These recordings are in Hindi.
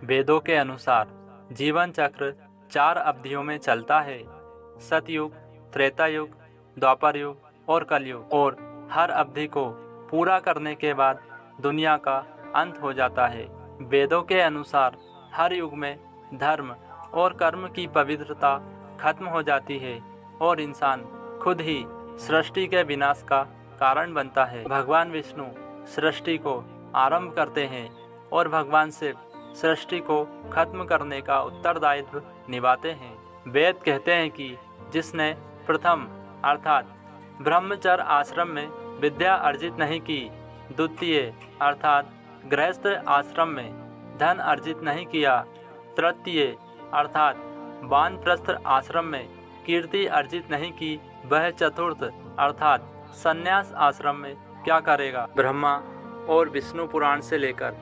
वेदों के अनुसार जीवन चक्र 4 अवधियों में चलता है। सतयुग, त्रेता युग, द्वापर युग और कलयुग। और हर अवधि को पूरा करने के बाद दुनिया का अंत हो जाता है। वेदों के अनुसार हर युग में धर्म और कर्म की पवित्रता खत्म हो जाती है और इंसान खुद ही सृष्टि के विनाश का कारण बनता है। भगवान विष्णु सृष्टि को आरंभ करते हैं और भगवान शिव सृष्टि को खत्म करने का उत्तरदायित्व निभाते हैं। वेद कहते हैं कि जिसने प्रथम अर्थात ब्रह्मचर्य आश्रम में विद्या अर्जित नहीं की, द्वितीय अर्थात गृहस्थ आश्रम में धन अर्जित नहीं किया, तृतीय अर्थात वानप्रस्थ आश्रम में कीर्ति अर्जित नहीं की, वह चतुर्थ अर्थात संन्यास आश्रम में क्या करेगा। ब्रह्मा और विष्णु पुराण से लेकर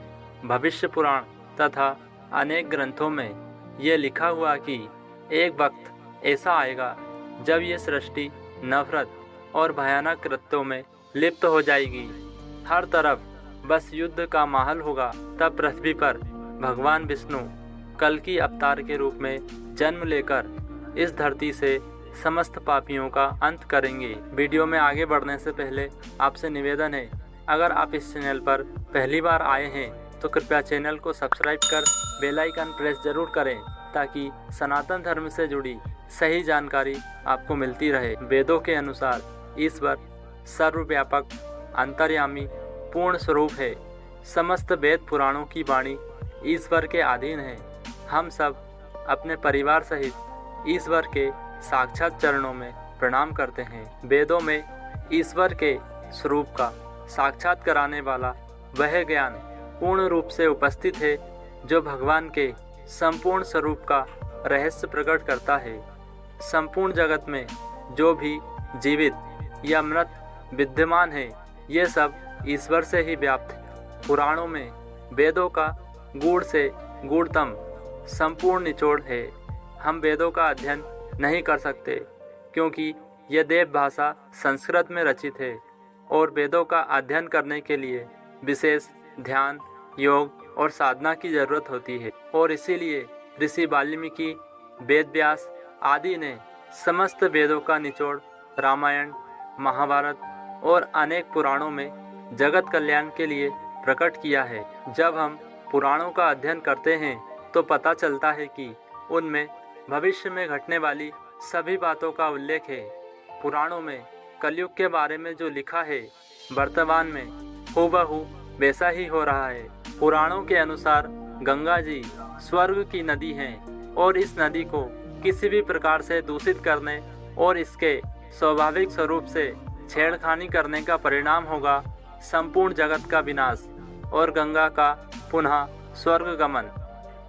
भविष्य पुराण तथा अनेक ग्रंथों में ये लिखा हुआ कि एक वक्त ऐसा आएगा जब ये सृष्टि नफरत और भयानक कृत्यों में लिप्त हो जाएगी। हर तरफ बस युद्ध का माहौल होगा। तब पृथ्वी पर भगवान विष्णु कल्कि अवतार के रूप में जन्म लेकर इस धरती से समस्त पापियों का अंत करेंगे। वीडियो में आगे बढ़ने से पहले आपसे निवेदन है, अगर आप इस चैनल पर पहली बार आए हैं तो कृपया चैनल को सब्सक्राइब कर बेल आइकन प्रेस जरूर करें ताकि सनातन धर्म से जुड़ी सही जानकारी आपको मिलती रहे। वेदों के अनुसार ईश्वर सर्वव्यापक, अंतर्यामी, पूर्ण स्वरूप है। समस्त वेद पुराणों की वाणी ईश्वर के अधीन है। हम सब अपने परिवार सहित ईश्वर के साक्षात चरणों में प्रणाम करते हैं। वेदों में ईश्वर के स्वरूप का साक्षात कराने वाला वह ज्ञान पूर्ण रूप से उपस्थित है जो भगवान के संपूर्ण स्वरूप का रहस्य प्रकट करता है। संपूर्ण जगत में जो भी जीवित या मृत विद्यमान है, ये सब ईश्वर से ही व्याप्त है। पुराणों में वेदों का गूढ़ से गूढ़तम संपूर्ण निचोड़ है। हम वेदों का अध्ययन नहीं कर सकते क्योंकि यह देव भाषा संस्कृत में रचित है और वेदों का अध्ययन करने के लिए विशेष ध्यान, योग और साधना की जरूरत होती है। और इसीलिए ऋषि वाल्मीकि, वेद व्यास आदि ने समस्त वेदों का निचोड़ रामायण, महाभारत और अनेक पुराणों में जगत कल्याण के लिए प्रकट किया है। जब हम पुराणों का अध्ययन करते हैं तो पता चलता है कि उनमें भविष्य में घटने वाली सभी बातों का उल्लेख है। पुराणों में कलयुग के बारे में जो लिखा है, वर्तमान में हूबहू वैसा ही हो रहा है। पुराणों के अनुसार गंगा जी स्वर्ग की नदी हैं और इस नदी को किसी भी प्रकार से दूषित करने और इसके स्वाभाविक स्वरूप से छेड़खानी करने का परिणाम होगा संपूर्ण जगत का विनाश और गंगा का पुनः स्वर्ग गमन।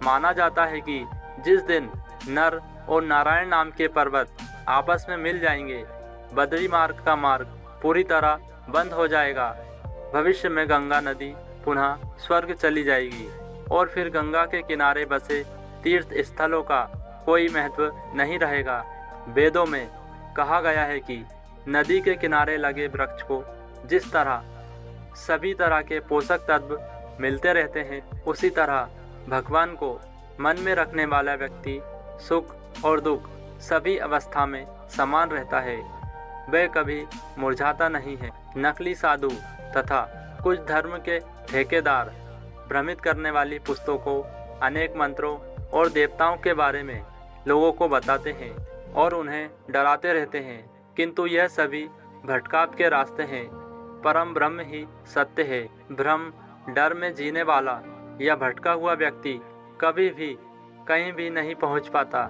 माना जाता है कि जिस दिन नर और नारायण नाम के पर्वत आपस में मिल जाएंगे, बद्री मार्ग का मार्ग पूरी तरह बंद हो जाएगा। भविष्य में गंगा नदी पुनः स्वर्ग चली जाएगी और फिर गंगा के किनारे बसे तीर्थ स्थलों का कोई महत्व नहीं रहेगा। वेदों में कहा गया है कि नदी के किनारे लगे वृक्ष को जिस तरह सभी तरह के पोषक तत्व मिलते रहते हैं, उसी तरह भगवान को मन में रखने वाला व्यक्ति सुख और दुख सभी अवस्था में समान रहता है। वह कभी मुरझाता नहीं है। नकली साधु तथा कुछ धर्म के ठेकेदार भ्रमित करने वाली पुस्तकों, अनेक मंत्रों और देवताओं के बारे में लोगों को बताते हैं और उन्हें डराते रहते हैं, किंतु यह सभी भटकाव के रास्ते हैं। परम ब्रह्म ही सत्य है। भ्रम, डर में जीने वाला या भटका हुआ व्यक्ति कभी भी कहीं भी नहीं पहुंच पाता।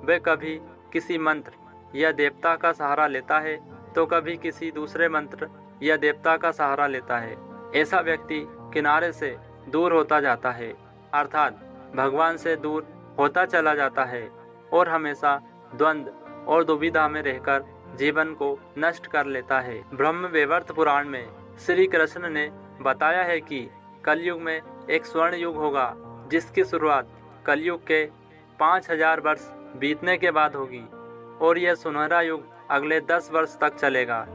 वह कभी किसी मंत्र या देवता का सहारा लेता है तो कभी किसी दूसरे मंत्र या देवता का सहारा लेता है। ऐसा व्यक्ति किनारे से दूर होता जाता है, अर्थात भगवान से दूर होता चला जाता है और हमेशा द्वंद्व और दुविधा में रहकर जीवन को नष्ट कर लेता है। ब्रह्म वैवर्त पुराण में श्री कृष्ण ने बताया है कि कलयुग में एक स्वर्ण युग होगा जिसकी शुरुआत कलयुग के 5000 वर्ष बीतने के बाद होगी और यह सुनहरा युग अगले 10 वर्ष तक चलेगा।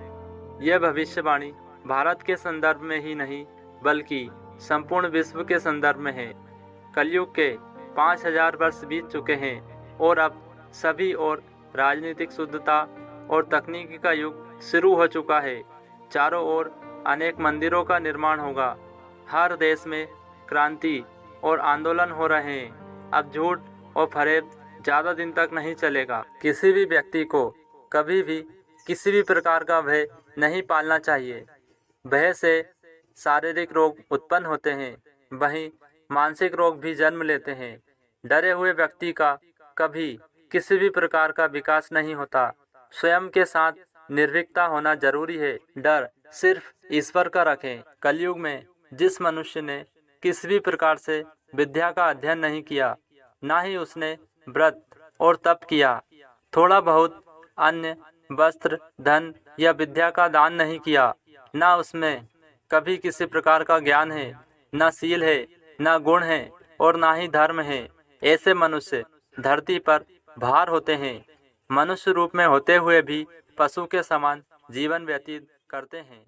यह भविष्यवाणी भारत के संदर्भ में ही नहीं बल्कि संपूर्ण विश्व के संदर्भ में है। कलयुग के 5000 वर्ष बीत चुके हैं और अब सभी और राजनीतिक शुद्धता और तकनीकी का युग शुरू हो चुका है। चारों ओर अनेक मंदिरों का निर्माण होगा। हर देश में क्रांति और आंदोलन हो रहे हैं। अब झूठ और फरेब ज़्यादा दिन तक नहीं चलेगा। किसी भी व्यक्ति को कभी भी किसी भी प्रकार का भय नहीं पालना चाहिए। भय से शारीरिक रोग उत्पन्न होते हैं, वहीं मानसिक रोग भी जन्म लेते हैं। डरे हुए व्यक्ति का कभी किसी भी प्रकार का विकास नहीं होता। स्वयं के साथ निर्भीकता होना जरूरी है। डर सिर्फ ईश्वर का रखें। कलयुग में जिस मनुष्य ने किसी भी प्रकार से विद्या का अध्ययन नहीं किया, ना ही उसने व्रत और तप किया, थोड़ा बहुत अन्य वस्त्र, धन या विद्या का दान नहीं किया, ना उसमें कभी किसी प्रकार का ज्ञान है, ना शील है, ना गुण है और ना ही धर्म है, ऐसे मनुष्य धरती पर भार होते हैं। मनुष्य रूप में होते हुए भी पशु के समान जीवन व्यतीत करते हैं।